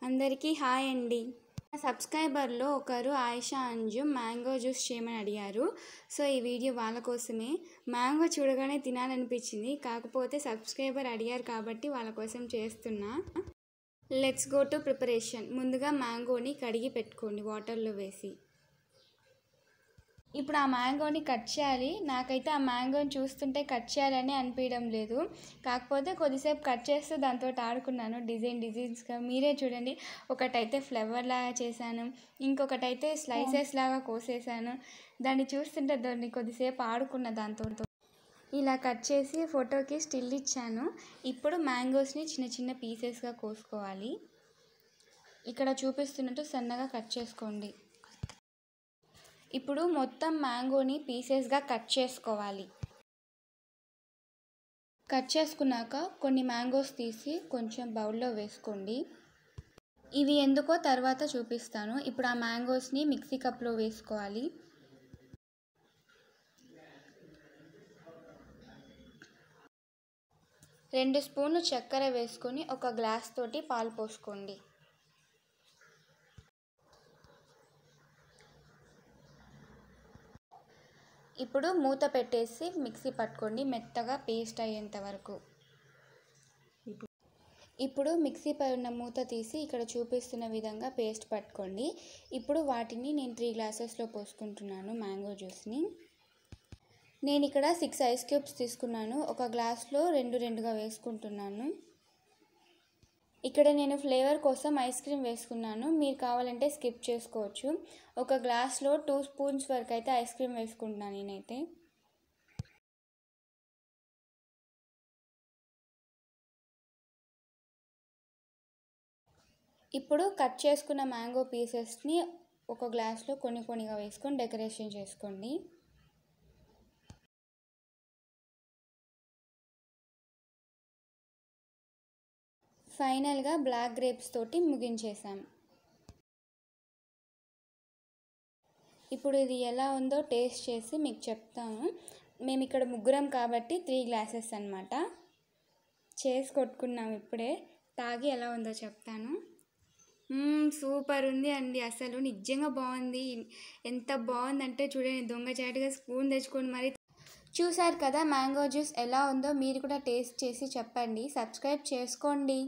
అందరికీ హాయ్ అండి. నా సబ్స్క్రైబర్లో ఒకరు ఆయిషా అంజు మ్యాంగో జ్యూస్ చేయమని అడిగారు. సో ఈ వీడియో వాళ్ళ కోసమే. మ్యాంగో చూడగానే తినాలనిపించింది, కాకపోతే సబ్స్క్రైబర్ అడిగారు కాబట్టి వాళ్ళ కోసం చేస్తున్నా. Let's go to preparation. ముందుగా మ్యాంగోని కడిగి పెట్టుకోండి వాటర్లో వేసి. ఇప్పుడు ఆ మ్యాంగోని కట్ చేయాలి. నాకైతే ఆ మ్యాంగోని చూస్తుంటే కట్ చేయాలని అనిపించడం లేదు, కాకపోతే కొద్దిసేపు కట్ చేస్తూ దాంతో ఆడుకున్నాను డిజైన్స్గా. మీరే చూడండి, ఒకటైతే ఫ్లవర్ లాగా చేశాను, ఇంకొకటైతే స్లైసెస్ లాగా కోసేసాను. దాన్ని చూస్తుంటే దాన్ని కొద్దిసేపు ఆడుకున్న దాంతో. ఇలా కట్ చేసి ఫోటోకి స్టిల్ ఇచ్చాను. ఇప్పుడు మ్యాంగోస్ని చిన్న చిన్న పీసెస్గా కోసుకోవాలి. ఇక్కడ చూపిస్తున్నట్టు సన్నగా కట్ చేసుకోండి. ఇప్పుడు మొత్తం మ్యాంగోని పీసెస్గా కట్ చేసుకోవాలి. కట్ చేసుకున్నాక కొన్ని మ్యాంగోస్ తీసి కొంచెం బౌల్లో వేసుకోండి. ఇవి ఎందుకో తర్వాత చూపిస్తాను. ఇప్పుడు ఆ మ్యాంగోస్ని మిక్సీ కప్లో వేసుకోవాలి. రెండు స్పూన్లు చక్కెర వేసుకొని ఒక గ్లాస్ తోటి పాలు పోసుకోండి. ఇప్పుడు మూత పెట్టేసి మిక్సీ పట్టుకోండి, మెత్తగా పేస్ట్ అయ్యేంత వరకు. ఇప్పుడు మిక్సీపై ఉన్న మూత తీసి ఇక్కడ చూపిస్తున్న విధంగా పేస్ట్ పట్టుకోండి. ఇప్పుడు వాటిని నేను 3 గ్లాసెస్లో పోసుకుంటున్నాను మ్యాంగో జ్యూస్ని. నేను ఇక్కడ 6 ఐస్ క్యూబ్స్ తీసుకున్నాను. ఒక గ్లాస్లో 2గా వేసుకుంటున్నాను. ఇక్కడ నేను ఫ్లేవర్ కోసం ఐస్ క్రీమ్ వేసుకున్నాను, మీరు కావాలంటే స్కిప్ చేసుకోవచ్చు. ఒక గ్లాస్లో 2 స్పూన్స్ వరకు అయితే ఐస్ క్రీమ్ వేసుకుంటున్నాను నేనైతే. ఇప్పుడు కట్ చేసుకున్న మ్యాంగో పీసెస్ని ఒక గ్లాస్లో కొన్నిగా వేసుకొని డెకరేషన్ చేసుకోండి. ఫైనల్గా బ్లాక్ గ్రేప్స్ తోటి ముగించేసాం. ఇప్పుడు ఇది ఎలా ఉందో టేస్ట్ చేసి మీకు చెప్తాను. మేము ఇక్కడ ముగ్గురం కాబట్టి 3 గ్లాసెస్ అన్నమాట. చేసి కొట్టుకున్నాం ఇప్పుడే. తాగి ఎలా ఉందో చెప్తాను. సూపర్ ఉంది అండి, అసలు నిజంగా బాగుంది. ఎంత బాగుందంటే చూడండి, దొంగచాటుగా స్పూన్ తెచ్చుకొని మరి. చూసారు కదా మ్యాంగో జ్యూస్ ఎలా ఉందో, మీరు కూడా టేస్ట్ చేసి చెప్పండి. సబ్స్క్రైబ్ చేసుకోండి.